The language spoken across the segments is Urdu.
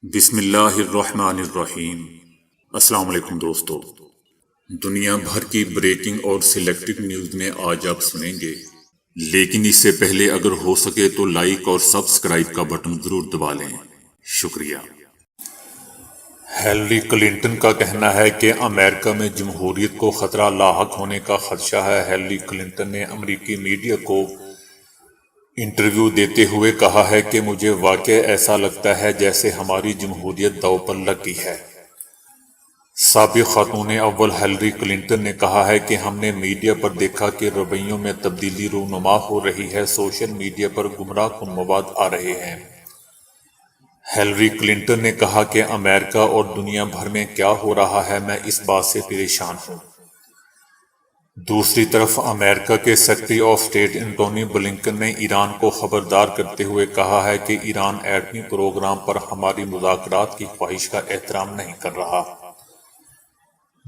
بسم اللہ الرحمن الرحیم۔ السلام علیکم دوستو، دنیا بھر کی بریکنگ اور سلیکٹڈ نیوز میں آج آپ سنیں گے، لیکن اس سے پہلے اگر ہو سکے تو لائک اور سبسکرائب کا بٹن ضرور دبا لیں۔ شکریہ۔ ہیلری کلنٹن کا کہنا ہے کہ امریکہ میں جمہوریت کو خطرہ لاحق ہونے کا خدشہ ہے۔ ہیلری کلنٹن نے امریکی میڈیا کو انٹرویو دیتے ہوئے کہا ہے کہ مجھے واقعی ایسا لگتا ہے جیسے ہماری جمہوریت داؤ پر لگ گئی ہے۔ سابق خاتون اول ہیلری کلنٹن نے کہا ہے کہ ہم نے میڈیا پر دیکھا کہ رویوں میں تبدیلی رونما ہو رہی ہے، سوشل میڈیا پر گمراہ کن مواد آ رہے ہیں۔ ہیلری کلنٹن نے کہا کہ امریکہ اور دنیا بھر میں کیا ہو رہا ہے، میں اس بات سے پریشان ہوں۔ دوسری طرف امریکہ کے secretary of state Anthony Blinken نے ایران کو خبردار کرتے ہوئے کہا ہے کہ ایران ایٹمی پروگرام پر ہماری مذاکرات کی خواہش کا احترام نہیں کر رہا،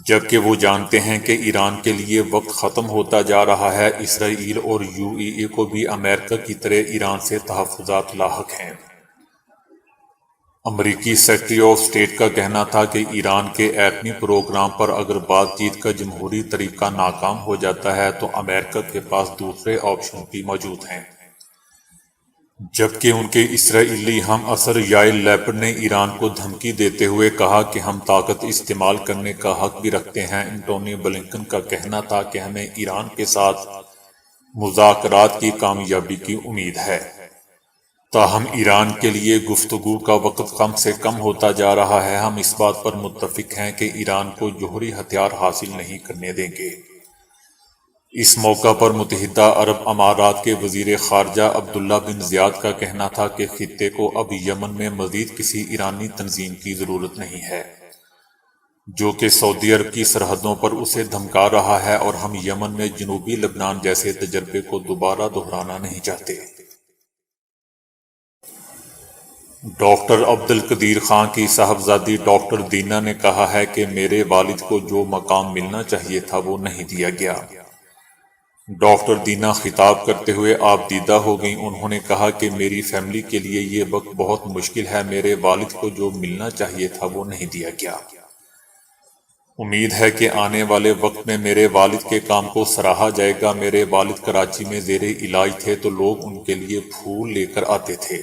جبکہ وہ جانتے ہیں کہ ایران کے لیے وقت ختم ہوتا جا رہا ہے۔ اسرائیل اور UAE کو بھی امریکہ کی طرح ایران سے تحفظات لاحق ہیں۔ امریکی سیکرٹری آف اسٹیٹ کا کہنا تھا کہ ایران کے ایٹمی پروگرام پر اگر بات چیت کا جمہوری طریقہ ناکام ہو جاتا ہے تو امریکہ کے پاس دوسرے آپشن بھی موجود ہیں، جبکہ ان کے اسرائیلی ہم عصر یائر لیپڈ نے ایران کو دھمکی دیتے ہوئے کہا کہ ہم طاقت استعمال کرنے کا حق بھی رکھتے ہیں۔ انٹونی بلنکن کا کہنا تھا کہ ہمیں ایران کے ساتھ مذاکرات کی کامیابی کی امید ہے، تاہم ایران کے لیے گفتگو کا وقت کم سے کم ہوتا جا رہا ہے۔ ہم اس بات پر متفق ہیں کہ ایران کو جوہری ہتھیار حاصل نہیں کرنے دیں گے۔ اس موقع پر متحدہ عرب امارات کے وزیر خارجہ عبداللہ بن زیاد کا کہنا تھا کہ خطے کو اب یمن میں مزید کسی ایرانی تنظیم کی ضرورت نہیں ہے، جو کہ سعودی عرب کی سرحدوں پر اسے دھمکا رہا ہے، اور ہم یمن میں جنوبی لبنان جیسے تجربے کو دوبارہ دہرانا نہیں چاہتے۔ ڈاکٹر عبدالقدیر خان کی صاحبزادی ڈاکٹر دینا نے کہا ہے کہ میرے والد کو جو مقام ملنا چاہیے تھا وہ نہیں دیا گیا۔ ڈاکٹر دینا خطاب کرتے ہوئے آپ دیدہ ہو گئیں۔ انہوں نے کہا کہ میری فیملی کے لیے یہ وقت بہت مشکل ہے، میرے والد کو جو ملنا چاہیے تھا وہ نہیں دیا گیا۔ امید ہے کہ آنے والے وقت میں میرے والد کے کام کو سراہا جائے گا۔ میرے والد کراچی میں زیر علاج تھے تو لوگ ان کے لیے پھول لے کر آتے تھے۔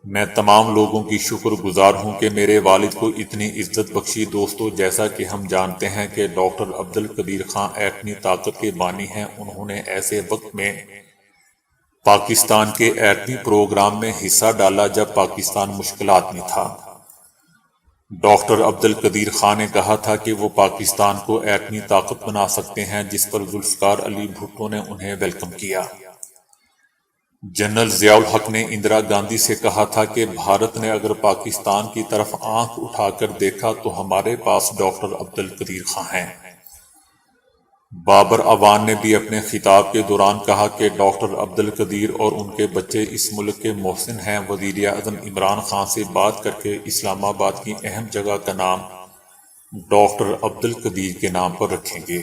میں تمام لوگوں کی شکر گزار ہوں کہ میرے والد کو اتنی عزت بخشی۔ دوستو، جیسا کہ ہم جانتے ہیں کہ ڈاکٹر عبدالقدیر خان ایٹمی طاقت کے بانی ہیں، انہوں نے ایسے وقت میں پاکستان کے ایٹمی پروگرام میں حصہ ڈالا جب پاکستان مشکلات میں تھا۔ ڈاکٹر عبدالقدیر خان نے کہا تھا کہ وہ پاکستان کو ایٹمی طاقت بنا سکتے ہیں، جس پر ذوالفقار علی بھٹو نے انہیں ویلکم کیا۔ جنرل ضیاء الحق نے اندرا گاندھی سے کہا تھا کہ بھارت نے اگر پاکستان کی طرف آنکھ اٹھا کر دیکھا تو ہمارے پاس ڈاکٹر عبدالقدیر خان ہیں۔ بابر اعوان نے بھی اپنے خطاب کے دوران کہا کہ ڈاکٹر عبدالقدیر اور ان کے بچے اس ملک کے محسن ہیں۔ وزیر اعظم عمران خان سے بات کر کے اسلام آباد کی اہم جگہ کا نام ڈاکٹر عبدالقدیر کے نام پر رکھیں گے۔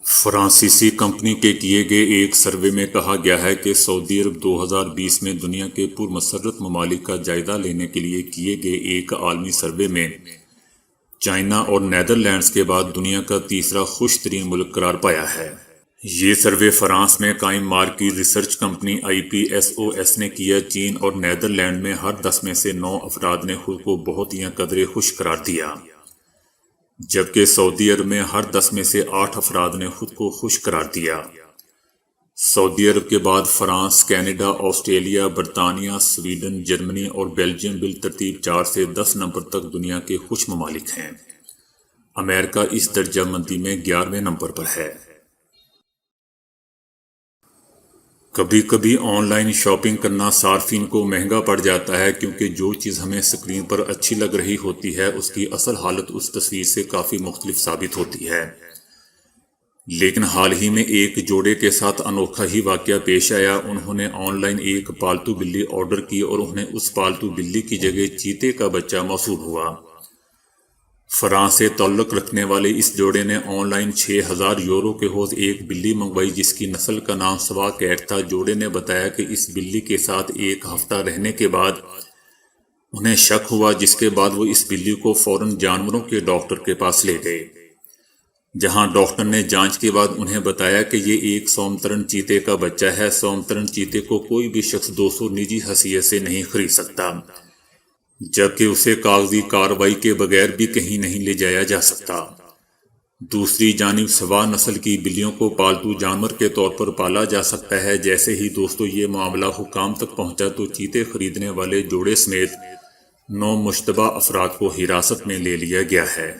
فرانسیسی کمپنی کے کیے گئے ایک سروے میں کہا گیا ہے کہ سعودی عرب 2020 میں دنیا کے پرمسرت ممالک کا جائزہ لینے کے لیے کیے گئے ایک عالمی سروے میں چائنا اور نیدرلینڈز کے بعد دنیا کا تیسرا خوش ترین ملک قرار پایا ہے۔ یہ سروے فرانس میں قائم مارکی ریسرچ کمپنی IPSOS نے کیا۔ چین اور نیدرلینڈ میں ہر 10 میں سے 9 افراد نے خود کو بہت یا قدرے خوش قرار دیا، جبکہ سعودی عرب میں ہر 10 میں سے 8 افراد نے خود کو خوش قرار دیا۔ سعودی عرب کے بعد فرانس، کینیڈا، آسٹریلیا، برطانیہ، سویڈن، جرمنی اور بیلجیم بالترتیب 4 سے 10 نمبر تک دنیا کے خوش ممالک ہیں۔ امریکہ اس درجہ بندی میں 11ویں نمبر پر ہے۔ کبھی کبھی آن لائن شاپنگ کرنا صارفین کو مہنگا پڑ جاتا ہے، کیونکہ جو چیز ہمیں اسکرین پر اچھی لگ رہی ہوتی ہے اس کی اصل حالت اس تصویر سے کافی مختلف ثابت ہوتی ہے۔ لیکن حال ہی میں ایک جوڑے کے ساتھ انوکھا ہی واقعہ پیش آیا۔ انہوں نے آن لائن ایک پالتو بلی آرڈر کی اور انہیں اس پالتو بلی کی جگہ چیتے کا بچہ موصول ہوا۔ فرانس سے تعلق رکھنے والے اس جوڑے نے آن لائن 6,000 یورو کے حوض ایک بلی منگوائی جس کی نسل کا نام سوا کیٹ تھا۔ جوڑے نے بتایا کہ اس بلی کے ساتھ ایک ہفتہ رہنے کے بعد انہیں شک ہوا، جس کے بعد وہ اس بلی کو فوراً جانوروں کے ڈاکٹر کے پاس لے گئے، جہاں ڈاکٹر نے جانچ کے بعد انہیں بتایا کہ یہ ایک سومترن چیتے کا بچہ ہے۔ سومترن چیتے کو کوئی بھی شخص 200 نجی حیثیت سے نہیں خرید سکتا، جبکہ اسے کاغذی کارروائی کے بغیر بھی کہیں نہیں لے جایا جا سکتا۔ دوسری جانب سوا نسل کی بلیوں کو پالتو جانور کے طور پر پالا جا سکتا ہے۔ جیسے ہی دوستو یہ معاملہ حکام تک پہنچا تو چیتے خریدنے والے جوڑے سمیت 9 مشتبہ افراد کو حراست میں لے لیا گیا ہے۔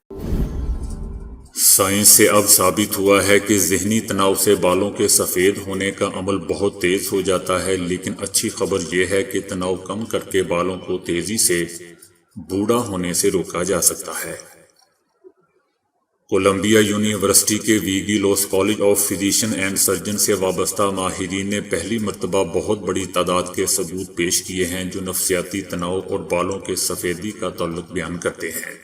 سائنس سے اب ثابت ہوا ہے کہ ذہنی تناؤ سے بالوں کے سفید ہونے کا عمل بہت تیز ہو جاتا ہے، لیکن اچھی خبر یہ ہے کہ تناؤ کم کر کے بالوں کو تیزی سے بوڑھا ہونے سے روکا جا سکتا ہے۔ کولمبیا یونیورسٹی کے Vagelos college of physician and surgeon سے وابستہ ماہرین نے پہلی مرتبہ بہت بڑی تعداد کے ثبوت پیش کیے ہیں جو نفسیاتی تناؤ اور بالوں کے سفیدی کا تعلق بیان کرتے ہیں۔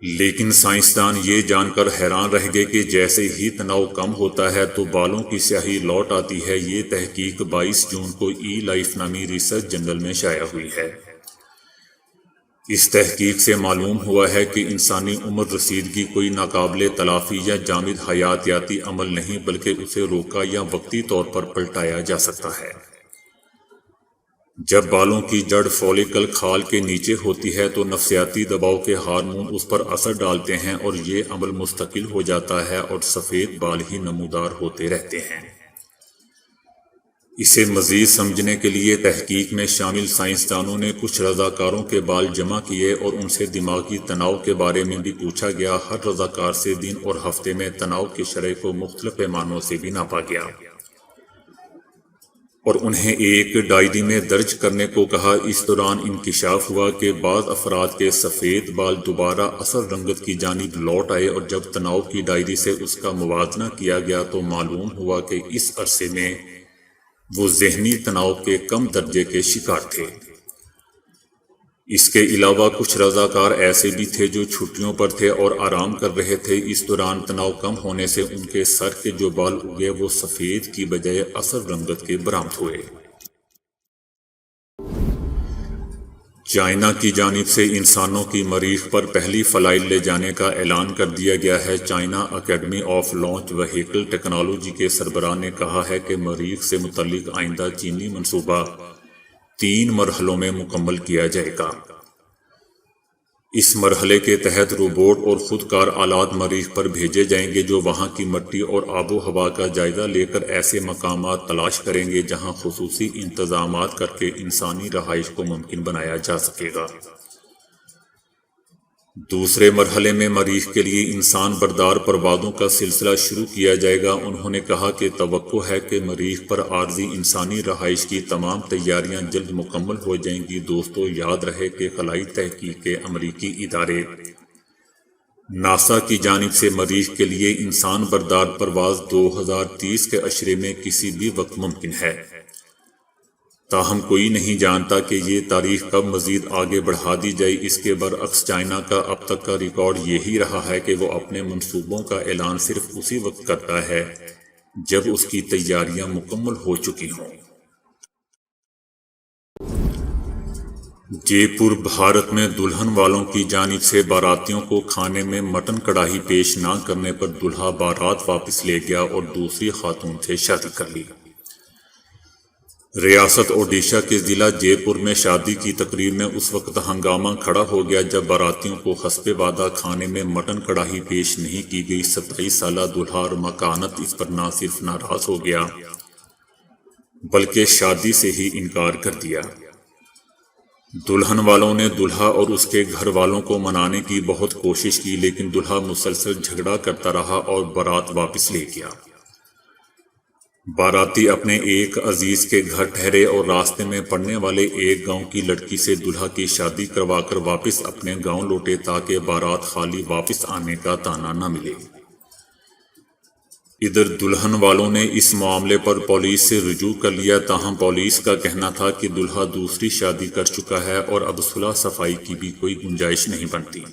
لیکن سائنسدان یہ جان کر حیران رہ گئے کہ جیسے ہی تناؤ کم ہوتا ہے تو بالوں کی سیاہی لوٹ آتی ہے۔ یہ تحقیق 22 جون کو لائف نامی ریسرچ جرنل میں شائع ہوئی ہے۔ اس تحقیق سے معلوم ہوا ہے کہ انسانی عمر رسیدگی کوئی ناقابل تلافی یا جامد حیاتیاتی عمل نہیں، بلکہ اسے روکا یا وقتی طور پر پلٹایا جا سکتا ہے۔ جب بالوں کی جڑ فولیکل کھال کے نیچے ہوتی ہے تو نفسیاتی دباؤ کے ہارمون اس پر اثر ڈالتے ہیں اور یہ عمل مستقل ہو جاتا ہے اور سفید بال ہی نمودار ہوتے رہتے ہیں۔ اسے مزید سمجھنے کے لیے تحقیق میں شامل سائنسدانوں نے کچھ رضاکاروں کے بال جمع کیے اور ان سے دماغی تناؤ کے بارے میں بھی پوچھا گیا۔ ہر رضاکار سے دن اور ہفتے میں تناؤ کی شرح کو مختلف پیمانوں سے بھی ناپا گیا اور انہیں ایک ڈائری میں درج کرنے کو کہا۔ اس دوران انکشاف ہوا کہ بعض افراد کے سفید بال دوبارہ اصل رنگت کی جانب لوٹ آئے، اور جب تناؤ کی ڈائری سے اس کا موازنہ کیا گیا تو معلوم ہوا کہ اس عرصے میں وہ ذہنی تناؤ کے کم درجے کے شکار تھے۔ اس کے علاوہ کچھ رضاکار ایسے بھی تھے جو چھٹیوں پر تھے اور آرام کر رہے تھے۔ اس دوران تناؤ کم ہونے سے ان کے سر کے جو بال اگے وہ سفید کی بجائے اصل رنگت کے برآمد ہوئے۔ چائنا کی جانب سے انسانوں کی مریخ پر پہلی فلائٹ لے جانے کا اعلان کر دیا گیا ہے۔ China academy of launch vehicle technology کے سربراہ نے کہا ہے کہ مریخ سے متعلق آئندہ چینی منصوبہ 3 مرحلوں میں مکمل کیا جائے گا۔ اس مرحلے کے تحت روبوٹ اور خود کار آلات مریخ پر بھیجے جائیں گے جو وہاں کی مٹی اور آب و ہوا کا جائزہ لے کر ایسے مقامات تلاش کریں گے جہاں خصوصی انتظامات کر کے انسانی رہائش کو ممکن بنایا جا سکے گا۔ دوسرے مرحلے میں مریخ کے لیے انسان بردار پروازوں کا سلسلہ شروع کیا جائے گا۔ انہوں نے کہا کہ توقع ہے کہ مریخ پر عارضی انسانی رہائش کی تمام تیاریاں جلد مکمل ہو جائیں گی۔ دوستو، یاد رہے کہ خلائی تحقیق کے امریکی ادارے ناسا کی جانب سے مریخ کے لیے انسان بردار پرواز 2030 کے عشرے میں کسی بھی وقت ممکن ہے۔ تاہم کوئی نہیں جانتا کہ یہ تاریخ کب مزید آگے بڑھا دی جائے۔ اس کے برعکس چائنا کا اب تک کا ریکارڈ یہی رہا ہے کہ وہ اپنے منصوبوں کا اعلان صرف اسی وقت کرتا ہے جب اس کی تیاریاں مکمل ہو چکی ہوں۔ جے پور، بھارت میں دلہن والوں کی جانب سے باراتیوں کو کھانے میں مٹن کڑاہی پیش نہ کرنے پر دلہا بارات واپس لے گیا اور دوسری خاتون سے شادی کر لی۔ ریاست اوڈیشہ کے ضلع جے پور میں شادی کی تقریب میں اس وقت ہنگامہ کھڑا ہو گیا جب باراتیوں کو حسب وعدہ کھانے میں مٹن کڑاہی پیش نہیں کی گئی۔ 27 سالہ دلہا اور مکانت اس پر نہ صرف ناراض ہو گیا بلکہ شادی سے ہی انکار کر دیا۔ دلہن والوں نے دلہا اور اس کے گھر والوں کو منانے کی بہت کوشش کی لیکن دلہا مسلسل جھگڑا کرتا رہا اور بارات واپس لے گیا۔ باراتی اپنے ایک عزیز کے گھر ٹھہرے اور راستے میں پڑنے والے ایک گاؤں کی لڑکی سے دلہا کی شادی کروا کر واپس اپنے گاؤں لوٹے تاکہ بارات خالی واپس آنے کا تانا نہ ملے۔ ادھر دلہن والوں نے اس معاملے پر پولیس سے رجوع کر لیا، تاہم پولیس کا کہنا تھا کہ دلہا دوسری شادی کر چکا ہے اور اب صلح صفائی کی بھی کوئی گنجائش نہیں بنتی۔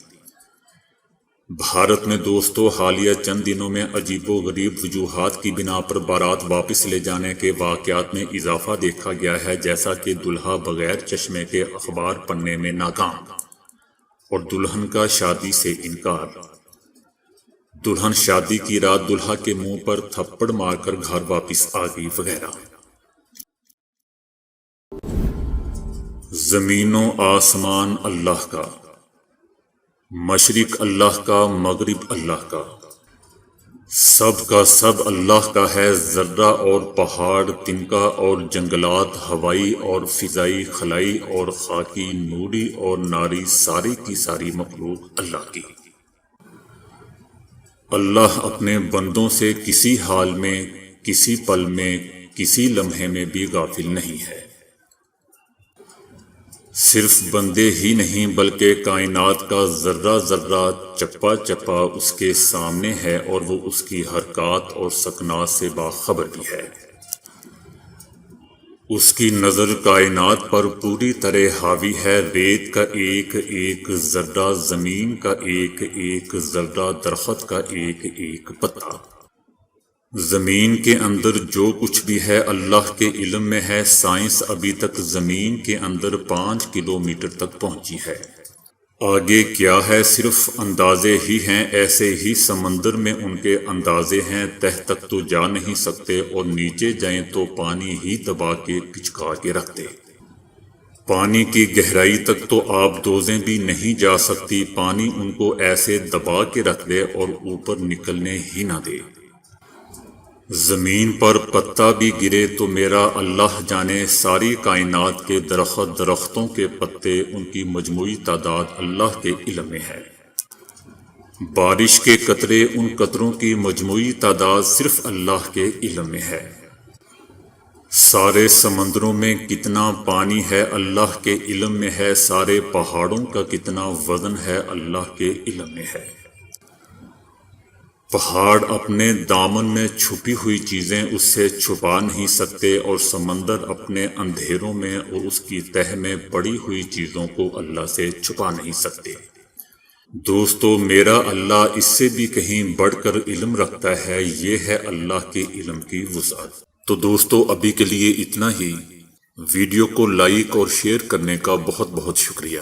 بھارت میں دوستو، حالیہ چند دنوں میں عجیب و غریب وجوہات کی بنا پر بارات واپس لے جانے کے واقعات میں اضافہ دیکھا گیا ہے، جیسا کہ دلہا بغیر چشمے کے اخبار پڑھنے میں ناکام اور دلہن کا شادی سے انکار، دلہن شادی کی رات دلہا کے منہ پر تھپڑ مار کر گھر واپس آ گئی وغیرہ۔ زمین و آسمان اللہ کا، مشرق اللہ کا، مغرب اللہ کا سب اللہ کا ہے۔ ذرہ اور پہاڑ، تنکا اور جنگلات، ہوائی اور فضائی، خلائی اور خاکی، نوری اور ناری، ساری کی ساری مخلوق اللہ کی۔ اللہ اپنے بندوں سے کسی حال میں، کسی پل میں، کسی لمحے میں بھی غافل نہیں ہے۔ صرف بندے ہی نہیں بلکہ کائنات کا ذرہ ذرہ، چپا چپا اس کے سامنے ہے اور وہ اس کی حرکات اور سکنات سے باخبر بھی ہے۔ اس کی نظر کائنات پر پوری طرح حاوی ہے۔ ریت کا ایک ایک ذرہ، زمین کا ایک ایک ذرہ، درخت کا ایک ایک پتا، زمین کے اندر جو کچھ بھی ہے اللہ کے علم میں ہے۔ سائنس ابھی تک زمین کے اندر 5 کلومیٹر تک پہنچی ہے، آگے کیا ہے صرف اندازے ہی ہیں۔ ایسے ہی سمندر میں ان کے اندازے ہیں، تہ تک تو جا نہیں سکتے اور نیچے جائیں تو پانی ہی دبا کے پچکا کے رکھتے۔ پانی کی گہرائی تک تو آب دوزیں بھی نہیں جا سکتی، پانی ان کو ایسے دبا کے رکھ دے اور اوپر نکلنے ہی نہ دے۔ زمین پر پتا بھی گرے تو میرا اللہ جانے، ساری کائنات کے درختوں کے پتے، ان کی مجموعی تعداد اللہ کے علم میں ہے۔ بارش کے قطرے، ان قطروں کی مجموعی تعداد صرف اللہ کے علم میں ہے۔ سارے سمندروں میں کتنا پانی ہے اللہ کے علم میں ہے، سارے پہاڑوں کا کتنا وزن ہے اللہ کے علم میں ہے۔ پہاڑ اپنے دامن میں چھپی ہوئی چیزیں اس سے چھپا نہیں سکتے، اور سمندر اپنے اندھیروں میں اور اس کی تہ میں پڑی ہوئی چیزوں کو اللہ سے چھپا نہیں سکتے۔ دوستو، میرا اللہ اس سے بھی کہیں بڑھ کر علم رکھتا ہے، یہ ہے اللہ کے علم کی وسعت۔ تو دوستو، ابھی کے لیے اتنا ہی۔ ویڈیو کو لائک اور شیئر کرنے کا بہت بہت شکریہ۔